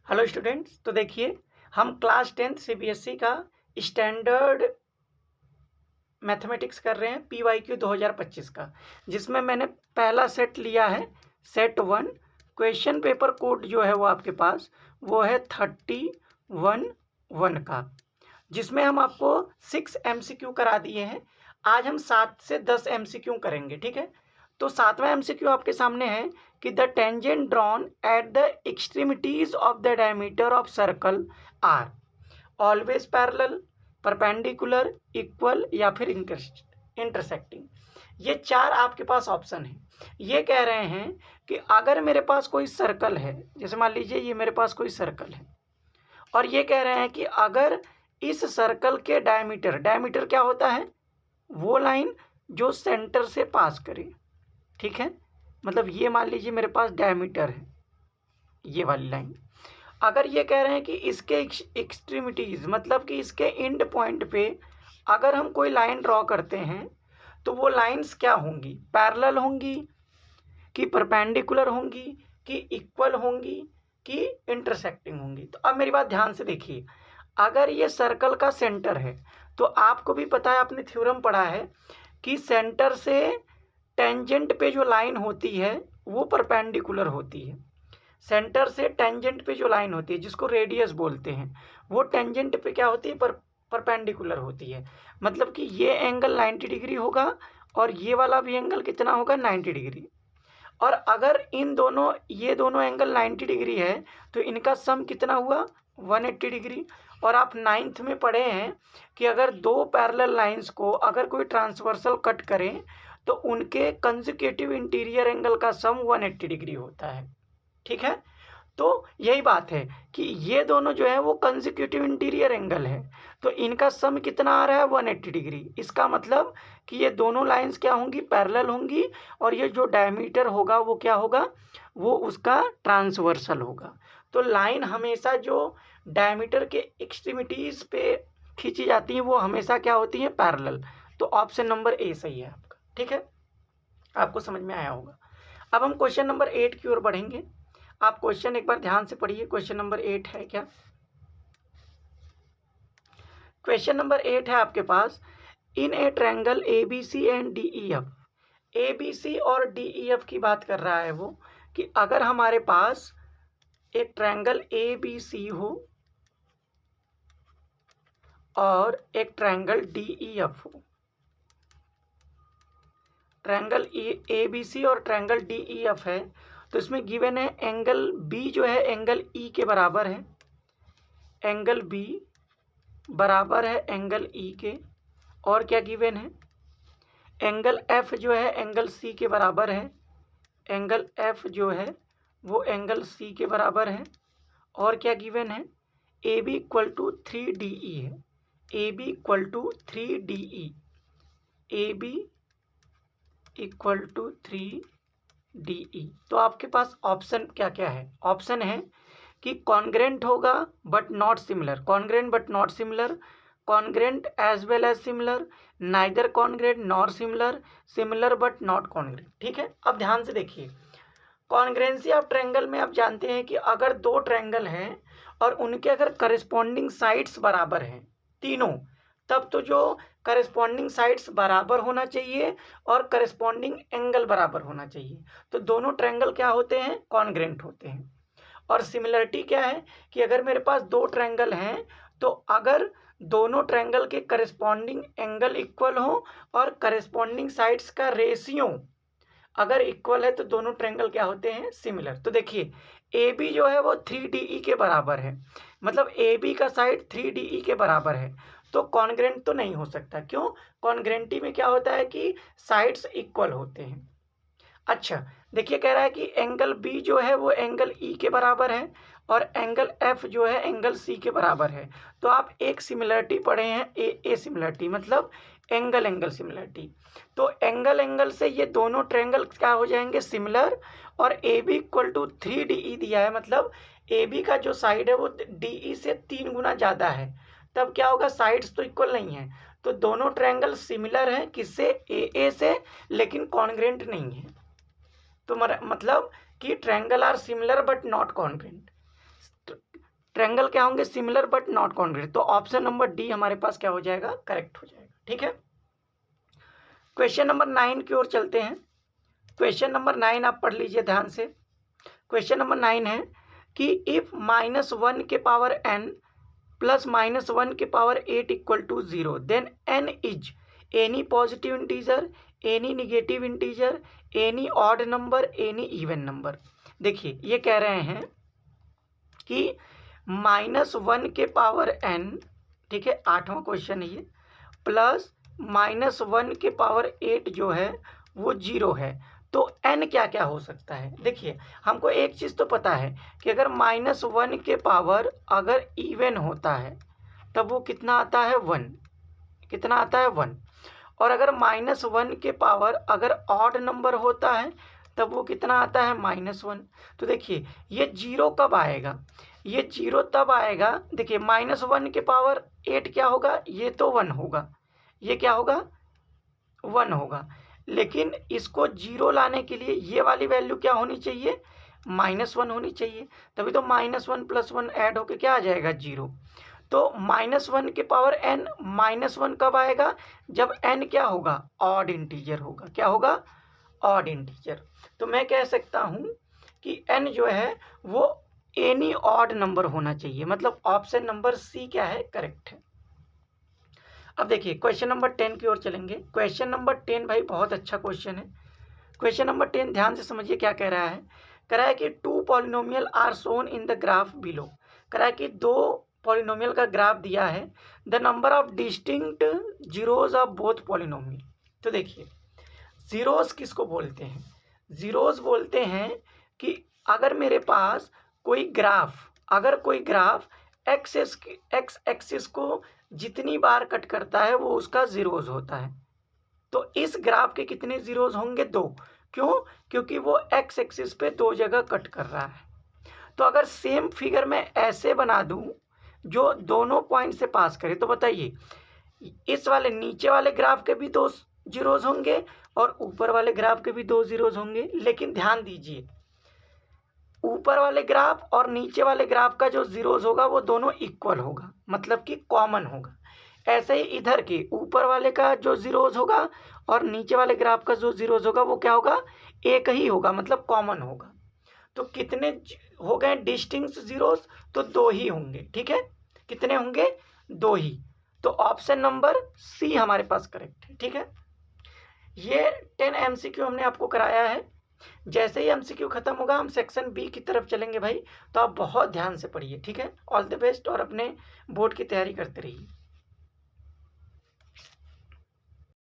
Hello students, तो देखिए हम क्लास 10th सीबीएसई का स्टैंडर्ड मैथमेटिक्स कर रहे हैं PYQ 2025 का, जिसमें मैंने पहला सेट लिया है सेट 1। क्वेश्चन पेपर कोड जो है वो आपके पास वो है 31-1 का, जिसमें हम आपको 6 MCQ करा दिए हैं। आज हम 7 से 10 MCQ करेंगे, ठीक है। तो 7वां MCQ आपके सामने है कि the tangent drawn at the extremities of the diameter of circle are always parallel, perpendicular, equal या फिर इंटरसेक्टिंग। ये 4 आपके पास ऑप्शन है। ये कह रहे हैं कि अगर मेरे पास कोई सर्कल है, जैसे मान लीजिए ये मेरे पास कोई सर्कल है, और ये कह रहे हैं कि अगर इस सर्कल के डायमीटर क्या होता है, वो लाइन जो सेंटर से पास करे, ठीक है। मतलब ये मान लीजिए मेरे पास डायमीटर है, ये वाली लाइन। अगर ये कह रहे हैं कि इसके एक्सट्रीमिटीज मतलब कि इसके एंड पॉइंट पे अगर हम कोई लाइन ड्रॉ करते हैं तो वो लाइंस क्या होंगी, पैरेलल होंगी कि परपेंडिकुलर होंगी कि इक्वल होंगी कि इंटरसेक्टिंग होंगी। तो अब मेरी बात ध्यान से देखिए, अगर ये सर्कल का सेंटर है तो आपको भी पता है, आपने थ्योरम पढ़ा है कि सेंटर से टेंजेंट पे जो लाइन होती है वो परपेंडिकुलर होती है। सेंटर से टेंजेंट पे जो लाइन होती है जिसको रेडियस बोलते हैं, वो टेंजेंट पे क्या होती है, परपेंडिकुलर होती है। मतलब कि ये एंगल 90 डिग्री होगा और ये वाला भी एंगल कितना होगा, 90 डिग्री। और अगर ये दोनों एंगल 90 डिग्री है तो इनका सम कितना हुआ, 180 डिग्री। और आप 9th में पढ़े हैं कि अगर दो पैरेलल लाइंस को अगर कोई ट्रांसवर्सल कट करें तो उनके कंसेक्यूटिव इंटीरियर एंगल का सम 180 डिग्री होता है, ठीक है। तो यही बात है कि ये दोनों जो है वो कंसेक्यूटिव इंटीरियर एंगल है, तो इनका सम कितना आ रहा है, 180 डिग्री। इसका मतलब कि ये दोनों लाइंस क्या होंगी, पैरेलल होंगी, और ये जो डायमीटर होगा वो क्या होगा, वो उसका ट्रांसवर्सल होगा। तो लाइन हमेशा जो डायमीटर के एक्सट्रीमिटीज पे खींची जाती है वो हमेशा क्या होती है, पैरेलल। तो ऑप्शन नंबर ए सही है आपका, ठीक है। आपको समझ में आया होगा। अब हम क्वेश्चन नंबर 8 की ओर बढ़ेंगे। आप क्वेश्चन एक बार ध्यान से पढ़िए। क्वेश्चन नंबर 8 है क्या, क्वेश्चन नंबर 8 है आपके पास, in a triangle ABC and DEF। ABC और DEF की बात कर रहा है वो, कि अगर हमारे पास एक ट्रायंगल ABC हो और एक ट्रायंगल DEF हो, ट्रायंगल ABC और ट्रायंगल DEF है, तो इसमें गिवन है एंगल B जो है एंगल E के बराबर है, एंगल B बराबर है एंगल E के। और क्या गिवन है, एंगल F जो है एंगल C के बराबर है, एंगल F जो है वो एंगल C के बराबर है। और क्या गिवन है, AB इक्वल टू 3DE है, AB equal to 3DE, AB equal to 3DE। तो आपके पास ऑप्शन क्या क्या है, ऑप्शन है कि कॉन्ग्रेंट होगा but not similar, congruent but not similar, congruent as well as similar, neither congruent nor similar, similar but not congruent, ठीक है। अब ध्यान से देखिए, कॉन्ग्रेंसी ऑफ ट्रायंगल में आप जानते हैं कि अगर दो ट्रायंगल हैं और उनके अगर करस्पॉन्डिंग साइड्स बराबर हैं तीनों, तब तो जो करस्पॉन्डिंग साइड्स बराबर होना चाहिए और करस्पॉन्डिंग एंगल बराबर होना चाहिए। तो दोनों ट्रायंगल क्या होते हैं, कॉन्ग्रेंट होते हैं। और सिमिलरिटी क्या है कि अगर मेरे पास दो ट्रायंगल हैं तो अगर दोनों ट्रायंगल के करस्पॉन्डिंग एंगल इक्वल हो और करस्पॉन्डिंग साइड्स का रेशियो अगर इक्वल है तो दोनों ट्रायंगल क्या होते हैं, सिमिलर। तो देखिए AB जो है वो 3DE के बराबर है, मतलब AB का साइड 3DE के बराबर है, तो कॉन्ग्रेंट तो नहीं हो सकता। क्यों, कॉन्ग्रेंटी में क्या होता है कि साइड्स इक्वल होते हैं। अच्छा देखिए, कह रहा है कि एंगल B जो है वो एंगल E के बराबर है और एंगल F जो है एंगल C के बराबर है। तो आप एक सिमिलरिटी पढ़े हैं, ए सिमिलरिटी मतलब एंगल एंगल सिमिलरिटी। तो एंगल से ये दोनों ट्रायंगल क्या हो जाएंगे, सिमिलर। और AB इक्वल टू 3DE दिया है, मतलब AB का जो साइड है वो DE से 3 गुना ज़्यादा है, तब क्या होगा, साइड्स तो इक्वल नहीं है, तो दोनों ट्रायंगल सिमिलर हैं किससे, AA से, लेकिन कॉन्ग्रेंट नहीं है। तो मतलब कि triangle are similar but not congruent. Triangle क्या होंगे, सिमिलर बट नॉट कॉन्ग्रुएंट। तो ऑप्शन नंबर डी हमारे पास क्या हो जाएगा, करेक्ट हो जाएगा। ठीक है, क्वेश्चन नंबर 9 की ओर चलते हैं। क्वेश्चन नंबर 9 आप पढ़ लीजिए ध्यान से। क्वेश्चन नंबर 9 है कि इफ -1 के पावर n प्लस -1 के power 8 equal to 0 then n is any positive integer, any negative integer, any odd number, any even number. देखिए ये कह रहे हैं कि -1 के पावर n, ठीक है, 8वां क्वेश्चन है ये, प्लस -1 के पावर 8 जो है वो 0 है। तो n क्या क्या हो सकता है। देखिए हमको एक चीज़ तो पता है कि अगर -1 के पावर अगर इवन होता है तब वो कितना आता है, 1। कितना आता है, 1। और अगर -1 के पावर अगर ऑड नंबर होता है तब वो कितना आता है, -1। तो देखिए ये 0 कब आएगा, ये 0 तब आएगा, देखिए -1 के पावर 8 क्या होगा, ये तो 1 होगा, ये क्या होगा, 1 होगा। लेकिन इसको 0 लाने के लिए ये वाली वैल्यू क्या होनी चाहिए, -1 होनी चाहिए, तभी तो -1 + 1 ऐड होके क्या आ जाएगा, 0। तो -1 के पावर n, -1 कब आएगा, जब n क्या होगा, ऑड इंटीजर होगा। क्या होगा, ऑड इंटीजर। तो मैं कह सकता हूँ कि n जो है वो एनी ऑड नंबर होना चाहिए, मतलब ऑप्शन नंबर सी क्या है, करेक्ट है। अब देखिए क्वेश्चन नंबर 10 की ओर चलेंगे। क्वेश्चन नंबर 10 भाई बहुत अच्छा क्वेश्चन है। क्वेश्चन नंबर 10 ध्यान से समझिए क्या कह रहा है। कह रहा है कि 2 polynomial are shown in the graph below. कह रहा है कि 2 पॉलिनोमियल का ग्राफ दिया है, the number of distinct zeros of both polynomial. तो देखिए जीरोज किसको बोलते हैं, जीरोज बोलते हैं कि अगर मेरे पास कोई ग्राफ, अगर कोई ग्राफ एक्स एक्सिस को जितनी बार कट करता है वो उसका जीरोज होता है। तो इस ग्राफ के कितने जीरोज होंगे, 2। क्यों, क्योंकि वो एक्स एक्सिस पे 2 जगह कट कर रहा है। तो अगर सेम फिगर मैं ऐसे बना दूं जो दोनों पॉइंट से पास करे, तो बताइए इस वाले नीचे वाले ग्राफ के भी 2 जीरोज होंगे और ऊपर वाले ग्राफ के भी 2 जीरोज होंगे। लेकिन ध्यान दीजिए ऊपर वाले ग्राफ और नीचे वाले ग्राफ का जो जीरोज होगा वो दोनों इक्वल होगा, मतलब कि कॉमन होगा। ऐसे ही इधर के ऊपर वाले का जो जीरोज होगा और नीचे वाले ग्राफ का जो जीरोज होगा वो क्या होगा, एक ही होगा, मतलब कॉमन होगा। तो कितने हो गए डिस्टिंक्ट जीरोज, तो 2 ही होंगे। ठीक है, कितने होंगे, 2 ही। तो ऑप्शन नंबर सी हमारे पास करेक्ट है। ठीक है, ये 10 MCQ हमने आपको कराया है। जैसे ही MCQ खत्म होगा हम सेक्शन बी की तरफ चलेंगे भाई, तो आप बहुत ध्यान से पढ़िए। ठीक है, ऑल द बेस्ट और अपने बोर्ड की तैयारी करते रहिए।